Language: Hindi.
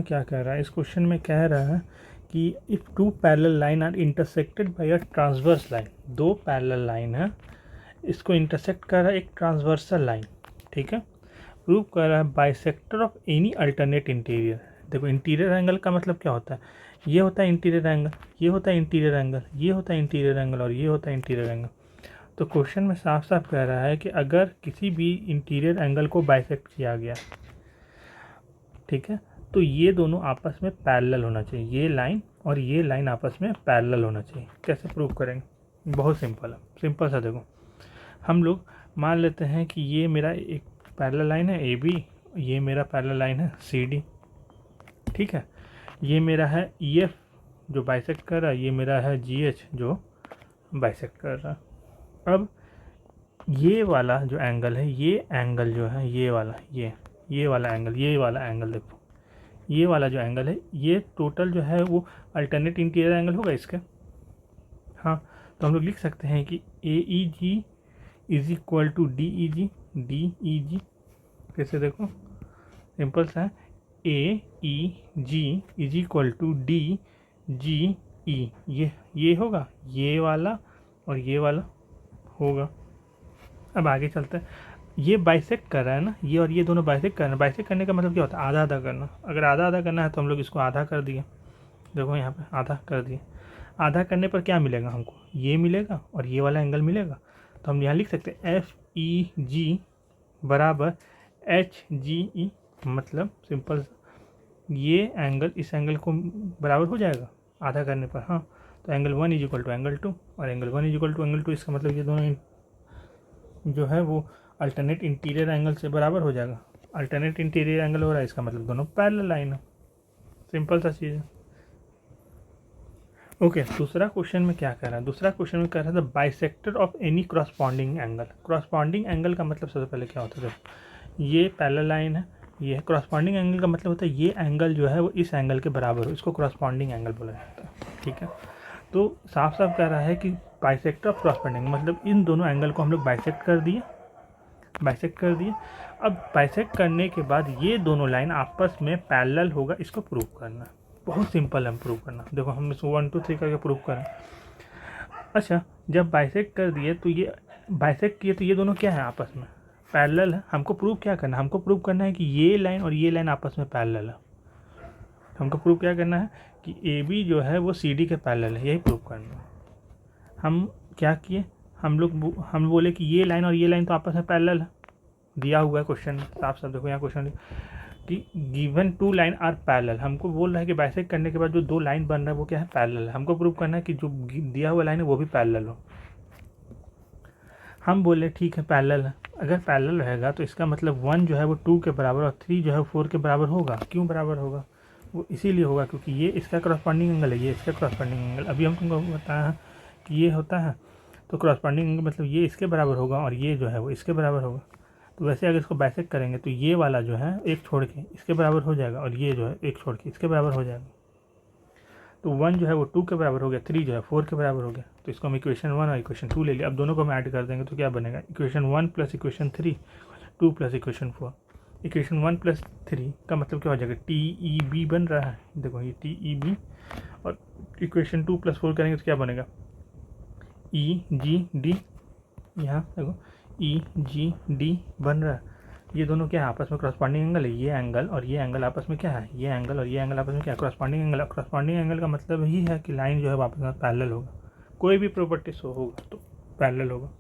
में क्या कह रहा है, इस क्वेश्चन में कह रहा है कि if two parallel line are intersected by a transverse line, दो पैरेलल लाइन है, इसको इंटरसेक्ट कर रहा है एक ट्रांसवर्सल लाइन, ठीक है। प्रूव कर रहा है bisector of any alternate interior. देखो इंटीरियर एंगल का मतलब क्या होता है, ये होता है इंटीरियर एंगल, ये होता है इंटीरियर एंगल, ये होता है इंटीरियर एंगल और ये होता है इंटीरियर एंगल। तो क्वेश्चन में साफ साफ कह रहा है कि अगर किसी भी इंटीरियर एंगल को बाइसेक्ट किया गया, ठीक है, तो ये दोनों आपस में पैरेलल होना चाहिए, ये लाइन और ये लाइन आपस में पैरेलल होना चाहिए। कैसे प्रूव करेंगे, बहुत सिंपल है, सिंपल सा। देखो हम लोग मान लेते हैं कि ये मेरा एक पैरेलल लाइन है ए बी, ये मेरा पैरेलल लाइन है सी डी, ठीक है। ये मेरा है ई एफ जो बाइसेक्ट कर रहा है, ये मेरा है जी एच जो बाइसेक्ट कर रहा है। अब ये वाला जो एंगल है, ये एंगल जो है ये वाला, ये वाला एंगल, ये वाला एंगल, देखो ये वाला जो एंगल है, ये टोटल जो है वो अल्टरनेट इंटीरियर एंगल होगा इसका। हाँ, तो हम लोग लिख सकते हैं कि A E G is equal to D E G, D E G. कैसे, देखो सिंपल सा है, A E G is equal to D G E, ये होगा, ये वाला और ये वाला होगा। अब आगे चलते हैं, ये बाइसेक्ट कर रहा है ना, ये और ये दोनों बाइसेक्ट कर रहे हैं। बाइसेक्ट करने का मतलब क्या होता है, आधा आधा करना। अगर आधा आधा करना है तो हम लोग इसको आधा कर दिए, देखो यहाँ पे आधा कर दिए। आधा करने पर क्या मिलेगा हमको, ये मिलेगा और ये वाला एंगल मिलेगा। तो हम यहाँ लिख सकते हैं एफ ई जी बराबर एच जी ई, मतलब सिंपल ये एंगल इस एंगल को बराबर हो जाएगा आधा करने पर। हाँ, तो angle 1 is equal to angle 2 और angle 1 is equal to angle 2, इसका मतलब ये दोनों जो है वो अल्टरनेट इंटीरियर एंगल से बराबर हो जाएगा। अल्टरनेट इंटीरियर एंगल हो रहा है, इसका मतलब दोनों पैरेलल लाइन है। सिंपल सा चीज़ है। ओके, दूसरा क्वेश्चन में क्या कह रहा है, दूसरा क्वेश्चन में कह रहा था bisector of any corresponding angle. Corresponding angle का मतलब सबसे पहले क्या होता है, देखो ये पैरेलल लाइन है, ये क्रॉसपॉन्डिंग एंगल का मतलब होता है ये एंगल जो है वो इस एंगल के बराबर हो, इसको क्रॉसपॉन्डिंग एंगल बोला जाता है, ठीक है। तो साफ साफ कह रहा है कि बाइसेक्टर ऑफ क्रॉसपॉन्डिंग मतलब इन दोनों एंगल को हम लोग बाइसेक्ट कर दिए। अब बाइसेक्ट करने के बाद ये दोनों लाइन आपस में पैरेलल होगा, इसको प्रूव करना। बहुत सिंपल है प्रूव करना। देखो हम इसको 1 2 3 करके प्रूव करें। अच्छा, जब बाइसेक्ट कर दिए तो ये बाइसेक्ट किए तो ये दोनों क्या है, आपस में पैरेलल है। हमको प्रूव क्या करना है, हमको प्रूव करना है कि ये लाइन और ये लाइन आपस में पैरेलल है। हमको प्रूव क्या करना है कि ए बी जो है वो सी डी के पैरेलल है, यही प्रूव करना है। हम क्या किए, हम बोले कि ये लाइन और ये लाइन तो आपस में पैरेलल है, दिया हुआ है क्वेश्चन साफ साफ। देखो यहाँ क्वेश्चन कि गिवन 2 लाइन आर पैरेलल, हमको बोल रहा है कि बाइसेक्ट करने के बाद जो 2 लाइन बन रहा है वो क्या है, पैरेलल है। हमको प्रूव करना है कि जो दिया हुआ लाइन है वो भी पैरेलल हो। हम बोले ठीक है पैरेलल है, अगर पैरेलल रहेगा तो इसका मतलब 1 जो है वो 2 के बराबर और 3 जो है 4 के बराबर होगा। क्यों बराबर होगा, वो इसीलिए होगा क्योंकि ये इसका क्रॉसपॉन्डिंग एंगल है, ये इसका क्रॉसपॉन्डिंग एंगल। अभी हम तुमको बताया है कि ये होता है, तो क्रॉसपॉन्डिंग एंगल मतलब ये इसके बराबर होगा और ये जो है वो इसके बराबर होगा। तो वैसे अगर इसको बाइसेक्ट करेंगे तो ये वाला जो है एक छोड़ के इसके बराबर हो जाएगा और ये जो है एक छोड़ के इसके बराबर हो जाएगा। तो 1 जो है वो 2 के बराबर हो गया, 3 जो है 4 के बराबर हो गया। तो इसको हम इक्वेशन 1 और इक्वेशन 2 ले लिया। अब दोनों को हम ऐड कर देंगे तो क्या बनेगा, equation 1 plus equation 3, 2 plus equation 4। Equation 1 plus 3 का मतलब क्या हो जाएगा, टी ई बी बन रहा है, देखो ये टी ई बी। और इक्वेशन 2 प्लस 4 करेंगे तो क्या बनेगा, ई जी डी। यहाँ देखो ई जी डी बन रहा है। ये दोनों क्या है, आपस में क्रॉसपॉन्डिंग एंगल है। ये एंगल और ये एंगल आपस में क्या है, ये एंगल और ये एंगल आपस में क्या है, क्रॉसपॉन्डिंग एंगल। क्रॉसपॉन्डिंग एंगल का मतलब ही है कि लाइन जो है आपस में पैरेलल होगा। कोई भी प्रॉपर्टी शो होगा तो पैरेलल होगा।